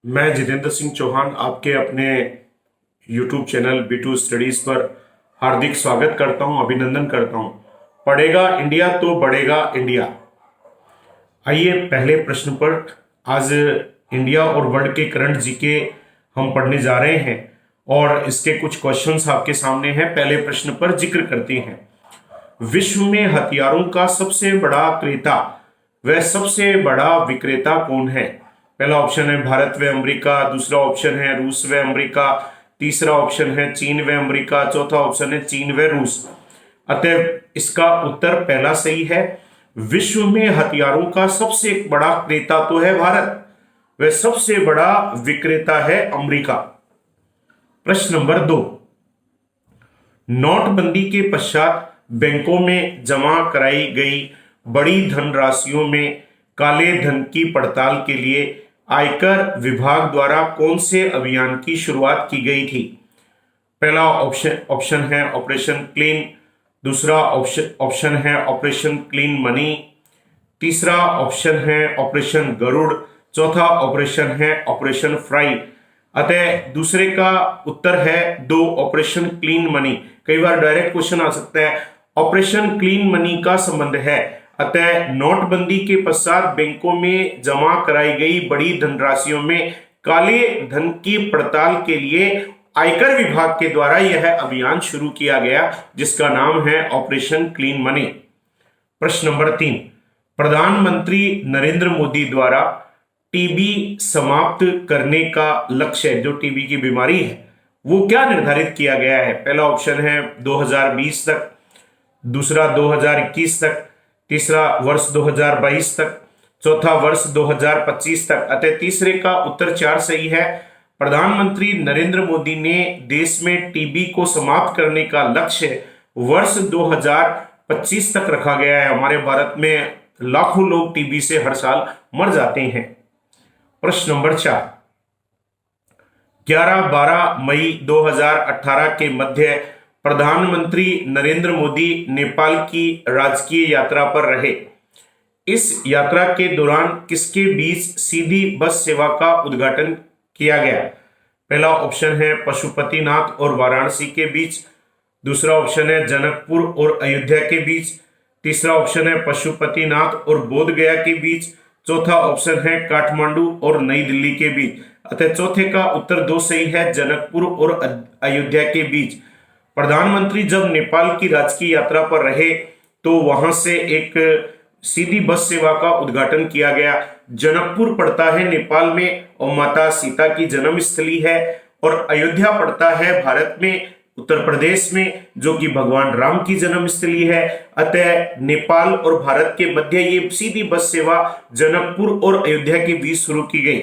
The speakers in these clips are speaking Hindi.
मैं जितेंद्र सिंह चौहान आपके अपने YouTube चैनल B2 स्टडीज पर हार्दिक स्वागत करता हूं, अभिनंदन करता हूं। पढ़ेगा इंडिया तो बढ़ेगा इंडिया। आइए पहले प्रश्न पर। आज इंडिया और वर्ल्ड के करंट जीके हम पढ़ने जा रहे हैं और इसके कुछ क्वेश्चंस आपके सामने हैं। पहले प्रश्न पर जिक्र करते हैं। विश्व में हथियारों का सबसे बड़ा क्रेता व सबसे बड़ा विक्रेता कौन है? पहला ऑप्शन है भारत व अमेरिका, दूसरा ऑप्शन है रूस व अमेरिका, तीसरा ऑप्शन है चीन व अमेरिका, चौथा ऑप्शन है चीन व रूस। अतः इसका उत्तर पहला सही है। विश्व में हथियारों का सबसे बड़ा क्रेता तो है भारत, वह सबसे बड़ा विक्रेता है अमेरिका। प्रश्न नंबर 2। नोटबंदी के पश्चात बैंकों में जमा कराई गई बड़ी धनराशियों में काले धन की पड़ताल के लिए आयकर विभाग द्वारा कौन से अभियान की शुरुआत की गई थी? पहला ऑप्शन है ऑपरेशन क्लीन, दूसरा ऑप्शन है ऑपरेशन क्लीन मनी, तीसरा ऑप्शन है ऑपरेशन गरुड़, चौथा ऑपरेशन है ऑपरेशन फ्राई। अतः दूसरे का उत्तर है 2 ऑपरेशन क्लीन मनी। कई बार डायरेक्ट क्वेश्चन आ सकता है, ऑपरेशन क्लीन मनी का संबंध है। अतः नोटबंदी के पश्चात बैंकों में जमा कराई गई बड़ी धनराशियों में काले धन की पड़ताल के लिए आयकर विभाग के द्वारा यह अभियान शुरू किया गया, जिसका नाम है ऑपरेशन क्लीन मनी। प्रश्न नंबर 3। प्रधानमंत्री नरेंद्र मोदी द्वारा टीबी समाप्त करने का लक्ष्य, जो टीबी की बीमारी है, वो क्या निर्धारित किया गया है? पहला ऑप्शन है 2020 तक, दूसरा 2021 तक, तीसरा वर्ष 2022 तक, चौथा वर्ष 2025 तक। अतः तीसरे का उत्तर 4 सही है। प्रधानमंत्री नरेंद्र मोदी ने देश में टीबी को समाप्त करने का लक्ष्य वर्ष 2025 तक रखा गया है। हमारे भारत में लाखों लोग टीबी से हर साल मर जाते हैं। प्रश्न नंबर 4। 11-12 मई 2018 के मध्य प्रधानमंत्री नरेंद्र मोदी नेपाल की राजकीय यात्रा पर रहे। इस यात्रा के दौरान किसके बीच सीधी बस सेवा का उद्घाटन किया गया? पहला ऑप्शन है पशुपतिनाथ और वाराणसी के बीच, दूसरा ऑप्शन है जनकपुर और अयोध्या के बीच, तीसरा ऑप्शन है पशुपतिनाथ और बोध गया के बीच, चौथा ऑप्शन है काठमांडू और नई दिल्ली के बीच। अतः चौथे का उत्तर 2 सही है, जनकपुर और अयोध्या के बीच। प्रधानमंत्री जब नेपाल की राजकीय यात्रा पर रहे तो वहां से एक सीधी बस सेवा का उद्घाटन किया गया। जनकपुर पड़ता है नेपाल में और माता सीता की जन्म स्थली है, और अयोध्या पड़ता है भारत में उत्तर प्रदेश में, जो कि भगवान राम की जन्म स्थली है। अतः नेपाल और भारत के मध्य ये सीधी बस सेवा जनकपुर और अयोध्या के बीच शुरू की गई।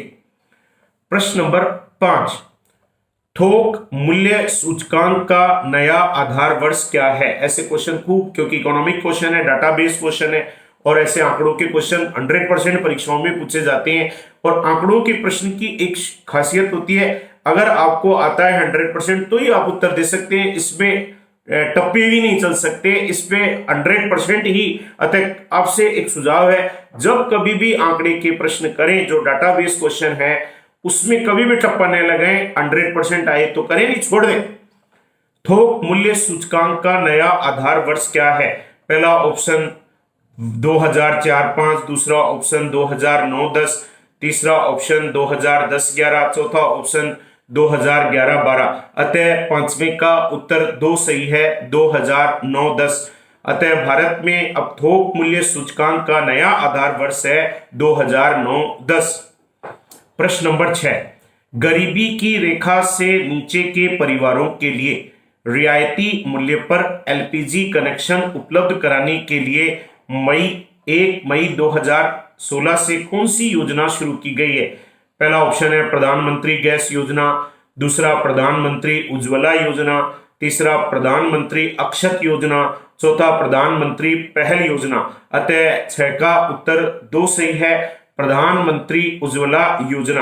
प्रश्न नंबर 5। थोक मूल्य सूचकांक का नया आधार वर्ष क्या है? ऐसे क्वेश्चन खूब, क्योंकि इकोनॉमिक क्वेश्चन है, डाटाबेस क्वेश्चन है, और ऐसे आंकड़ों के क्वेश्चन 100% परीक्षाओं में पूछे जाते हैं। और आंकड़ों के प्रश्न की एक खासियत होती है, अगर आपको आता है 100% तो ही आप उत्तर दे सकते हैं, इसमें टप्पे भी नहीं चल सकते, इसमें 100% ही। अतः आपसे एक सुझाव है, जब कभी भी आंकड़े के प्रश्न करें जो डाटाबेस क्वेश्चन है, उसमें कभी भी टप्पा नहीं लगाएं, 100% आए तो करें, नहीं छोड़ दें। थोक मूल्य सूचकांक का नया आधार वर्ष क्या है? पहला ऑप्शन 2004-05, दूसरा ऑप्शन 2009-10, तीसरा ऑप्शन 2010-11, चौथा ऑप्शन 2011-12। अतः पांचवें का उत्तर 2 सही है, 2009-10। अतः भारत में अब थोक मूल्य सूचकांक का नया आधार वर्ष है 2009-10। प्रश्न नंबर 6। गरीबी की रेखा से नीचे के परिवारों के लिए रियायती मूल्य पर एलपीजी कनेक्शन उपलब्ध कराने के लिए 1 मई 2016 से कौन सी योजना शुरू की गई है? पहला ऑप्शन है प्रधानमंत्री गैस योजना, दूसरा प्रधानमंत्री उज्ज्वला योजना, तीसरा प्रधानमंत्री अक्षत योजना, चौथा प्रधानमंत्री पहल योजना। अतः 6 का उत्तर 2 सही है, प्रधानमंत्री उज्ज्वला योजना।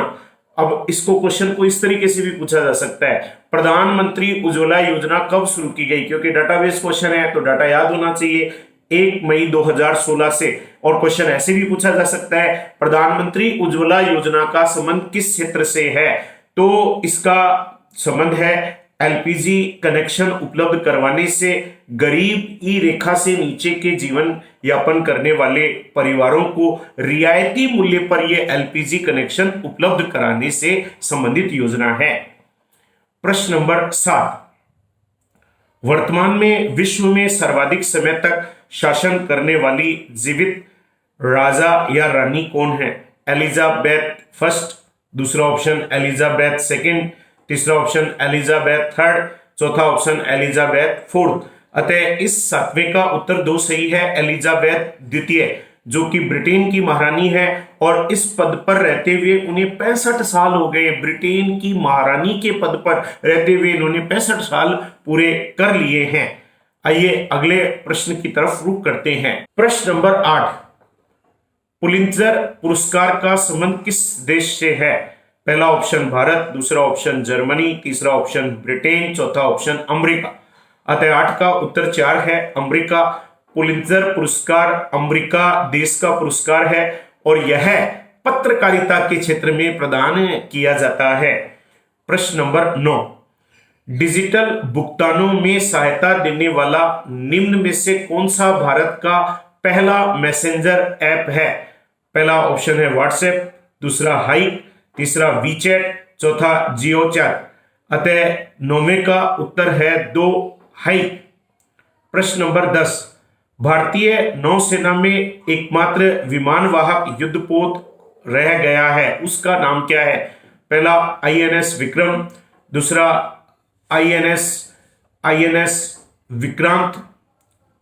अब इसको क्वेश्चन को इस तरीके से भी पूछा जा सकता है, प्रधानमंत्री उज्ज्वला योजना कब शुरू की गई? क्योंकि डाटाबेस क्वेश्चन है तो डाटा याद होना चाहिए। 1 मई 2016 से। और क्वेश्चन ऐसे भी पूछा जा सकता है, प्रधानमंत्री उज्ज्वला योजना का संबंध किस क्षेत्र से है? तो इसका संबंध है एलपीजी कनेक्शन उपलब्ध करवाने से गरीब ई रेखा से नीचे के जीवन यापन करने वाले परिवारों को रियायती मूल्य पर यह एलपीजी कनेक्शन उपलब्ध कराने से संबंधित योजना है। प्रश्न नंबर 7, वर्तमान में विश्व में सर्वाधिक समय तक शासन करने वाली जीवित राजा या रानी कौन है? एलिजाबेथ फर्स्ट, दूसरा ऑप्शन एलिजाबेथ सेकंड, तीसरा ऑप्शन एलिजाबेथ थर्ड, चौथा ऑप्शन एलिजाबेथ फोर्थ। अतः इस 7वें का उत्तर 2 सही है, एलिजाबेथ द्वितीय, जो कि ब्रिटेन की महारानी है और इस पद पर रहते हुए उन्हें 65 साल हो गए। ब्रिटेन की महारानी के पद पर रहते हुए इन्होंने 65 साल पूरे कर लिए हैं। आइए अगले प्रश्न की तरफ रुख करते हैं। प्रश्न नंबर 8, पुलित्जर पुरस्कार का संबंध किस देश से है? पहला ऑप्शन भारत, दूसरा ऑप्शन जर्मनी, तीसरा ऑप्शन ब्रिटेन, चौथा ऑप्शन अमेरिका। अतः 8 का उत्तर 4 है, अमेरिका। पुलित्जर पुरस्कार अमेरिका देश का पुरस्कार है और यह पत्रकारिता के क्षेत्र में प्रदान किया जाता है। प्रश्न नंबर 9, डिजिटल भुगतानों में सहायता देने वाला निम्न में से कौन सा भारत का पहला मैसेंजर ऐप है? पहला ऑप्शन है व्हाट्सएप, दूसरा हाइक, तीसरा वीचैट, चौथा जियो चैट। अतः 9वें का उत्तर है 2 हाइक। प्रश्न नंबर 10, भारतीय नौसेना में एकमात्र विमानवाहक युद्धपोत रह गया है, उसका नाम क्या है? पहला आईएनएस विक्रम, दूसरा आईएनएस विक्रांत,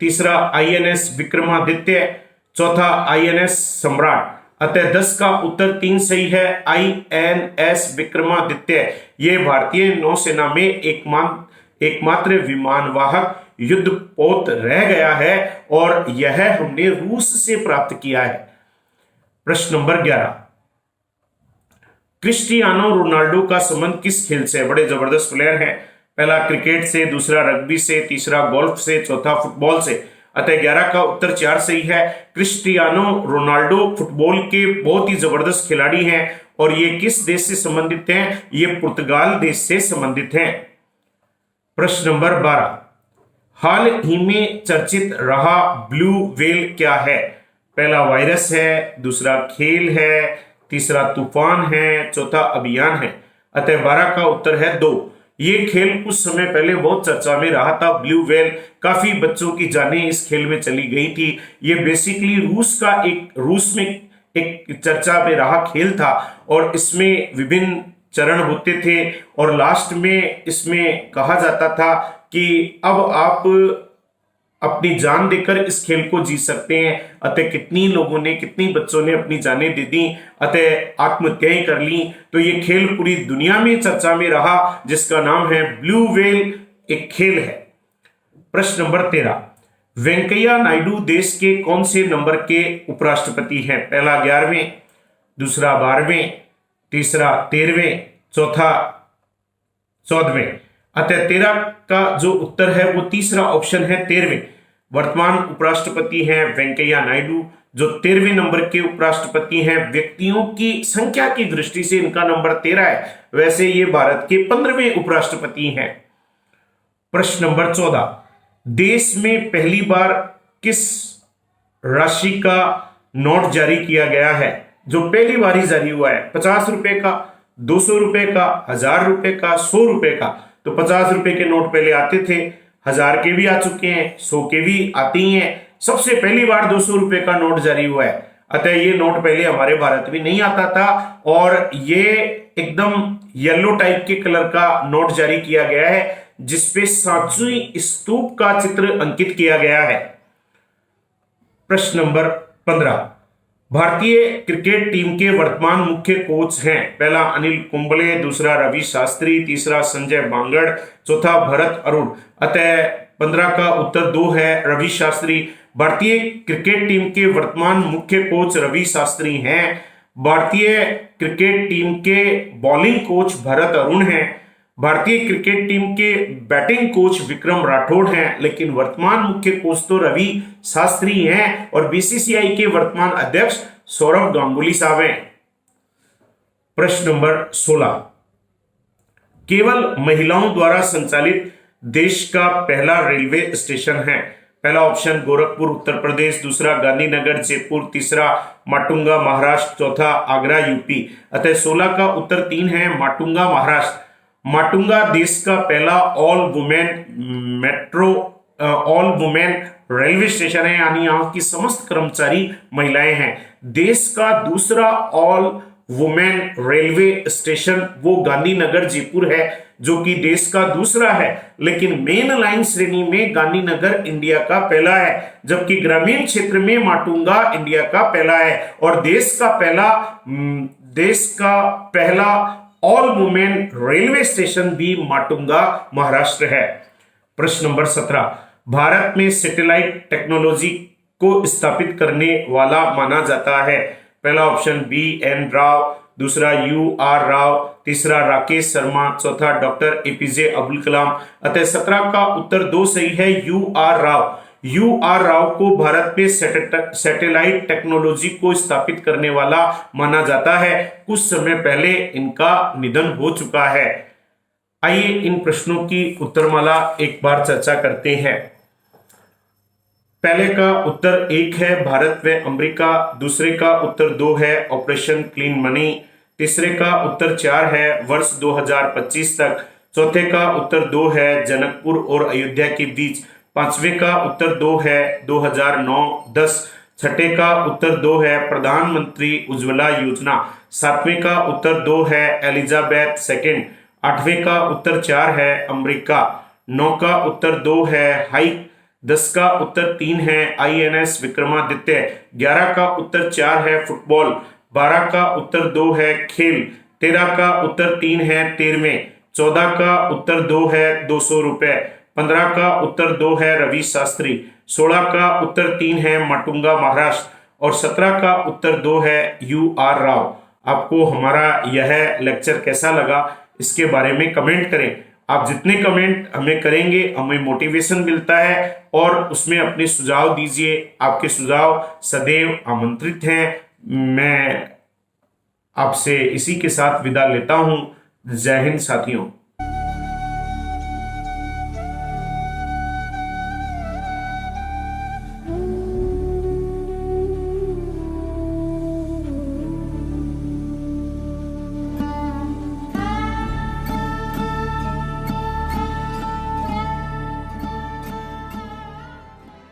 तीसरा आईएनएस विक्रमादित्य, चौथा आईएनएस सम्राट। अतः 10 का उत्तर 3 सही है, आईएनएस विक्रमादित्य। ये भारतीय नौसेना में एकमात्र विमानवाहक युद्धपोत रह गया है और यह हमने रूस से प्राप्त किया है। प्रश्न नंबर 11, क्रिस्टियानो रोनाल्डो का संबंध किस खेल से? बड़े जबरदस्त प्लेयर हैं। पहला क्रिकेट से, दूसरा रग्बी से, तीसरा गोल्फ से, चौथा फुटबॉल से। अतः 11 का उत्तर 4 सही है, क्रिस्टियानो रोनाल्डो फुटबॉल के बहुत ही जबरदस्त खिलाड़ी हैं और ये किस देश से संबंधित हैं? ये पुर्तगाल देश से संबंधित हैं। प्रश्न नंबर 12, हाल ही में चर्चित रहा ब्लू व्हेल क्या है? पहला वायरस है, दूसरा खेल है, तीसरा तूफान है, चौथा अभियान है। अतः 12 का उत्तर है 2। ये खेल कुछ समय पहले बहुत चर्चा में रहा था। ब्लू व्हेल, काफी बच्चों की जानें इस खेल में चली गई थी। ये बेसिकली रूस में एक चर्चा में रहा खेल था और इसमें विभिन्न चरण होते थे और लास्ट में इसमें कहा जाता था कि अब आप अपनी जान देकर इस खेल को जी सकते हैं। अतः कितनी बच्चों ने अपनी जानें दे दी, अतः आत्महत्याएं कर ली। तो ये खेल पूरी दुनिया में चर्चा में रहा जिसका नाम है ब्लू व्हेल, एक खेल है। प्रश्न नंबर 13, वेंकैया नायडू देश के कौन से नंबर के उपराष्ट्रपति हैं? पहला 11वें, दूसरा 12वें, तीसरा 13वें, चौथा 14वें। अतः 13 का जो उत्तर है वो तीसरा ऑप्शन है 13वें। वर्तमान उपराष्ट्रपति हैं वेंकैया नायडू, जो 13वें नंबर के उपराष्ट्रपति हैं। व्यक्तियों की संख्या की दृष्टि से इनका नंबर 13 है, वैसे ये भारत के 15वें उपराष्ट्रपति हैं। प्रश्न नंबर 14, देश में पहली बार किस राशि का नोट जारी किया गया है? जो पहली बार ही जारी हुआ है, 50 रुपए का, 200 रुपए का, 1000 रुपए का, 100 रुपए का। तो 50 रुपए के नोट पहले आते थे, 1000 के भी आ चुके हैं, 100 के भी आते ही हैं। सबसे पहली बार 200 रुपए का नोट जारी हुआ है। अतः ये नोट पहले हमारे भारत में नहीं आता था और ये एकदम येलो टाइप के कलर का नोट जारी किया गया है जिसपे सांची स्तूप का चित्र अंकित किया गया है। प्रश्न नंबर 15, भारतीय क्रिकेट टीम के वर्तमान मुख्य कोच हैं? पहला अनिल कुंबले, दूसरा रवि शास्त्री, तीसरा संजय बांगड़, चौथा भरत अरुण। अतः 15 का उत्तर 2 है, रवि शास्त्री। भारतीय क्रिकेट टीम के वर्तमान मुख्य कोच रवि शास्त्री हैं। भारतीय क्रिकेट टीम के बॉलिंग कोच भरत अरुण हैं। भारतीय क्रिकेट टीम के बैटिंग कोच विक्रम राठौड़ हैं, लेकिन वर्तमान मुख्य कोच तो रवि शास्त्री हैं और बीसीसीआई के वर्तमान अध्यक्ष सौरव गांगुली साहब हैं। प्रश्न नंबर 16, केवल महिलाओं द्वारा संचालित देश का पहला रेलवे स्टेशन है। पहला ऑप्शन गोरखपुर उत्तर प्रदेश, दूसरा गांधीनगर जयपुर, तीसरा माटुंगा महाराष्ट्र, चौथा आगरा यूपी। अतः 16 का उत्तर 3 है, माटुंगा महाराष्ट्र। माटुंगा देश का पहला ऑल वुमेन रेलवे स्टेशन है, यानी यहाँ की समस्त कर्मचारी महिलाएं हैं। देश का दूसरा ऑल वुमेन रेलवे स्टेशन वो गांधीनगर जयपुर है, जो कि देश का दूसरा है, लेकिन मेन लाइन श्रेणी में गांधीनगर इंडिया का पहला है, जबकि ग्रामीण क्षेत्र में माटुंगा इंडिया का पहला है। और देश का पहला ऑल वुमेन रेलवे स्टेशन भी माटुंगा महाराष्ट्र है। प्रश्न नंबर 17, भारत में सैटेलाइट टेक्नोलॉजी को स्थापित करने वाला माना जाता है। पहला ऑप्शन BN राव, दूसरा UR राव, तीसरा राकेश शर्मा, चौथा डॉक्टर APJ अब्दुल कलाम। अतः 17 का उत्तर 2 सही है, UR राव। UR राव को भारत में सैटेलाइट टेक्नोलॉजी को स्थापित करने वाला माना जाता है। कुछ समय पहले इनका निधन हो चुका है। आइए इन प्रश्नों की उत्तरमाला एक बार चर्चा करते हैं। पहले का उत्तर 1 है, भारत व अमेरिका। दूसरे का उत्तर 2 है, ऑपरेशन क्लीन मनी। तीसरे का उत्तर 4 है, वर्ष 2025 तक। चौथे का उत्तर 2 है, जनकपुर और अयोध्या के बीच। पांचवे का उत्तर 2 है, 2009-10। छठे का उत्तर 2 है, प्रधानमंत्री उज्ज्वला योजना। सातवें का उत्तर 2 है, एलिजाबेथ सेकेंड। आठवें का उत्तर 4 है, अमेरिका। 9 का उत्तर 2 है, हाइक। 10 का उत्तर 3 है, INS विक्रमादित्य। 11 का उत्तर 4 है, फुटबॉल। 12 का उत्तर 2 है, खेल। 13 का उत्तर 3 है, 13वें। 14 का उत्तर 2 है, 200 रुपए। 15 का उत्तर 2 है, रवि शास्त्री। 16 का उत्तर 3 है, माटुंगा महाराष्ट्र। और 17 का उत्तर 2 है, UR राव। आपको हमारा यह लेक्चर कैसा लगा इसके बारे में कमेंट करें। आप जितने कमेंट हमें करेंगे हमें मोटिवेशन मिलता है, और उसमें अपने सुझाव दीजिए। आपके सुझाव सदैव आमंत्रित हैं। मैं आपसे इसी के साथ विदा लेता हूं। जय हिंद साथियों।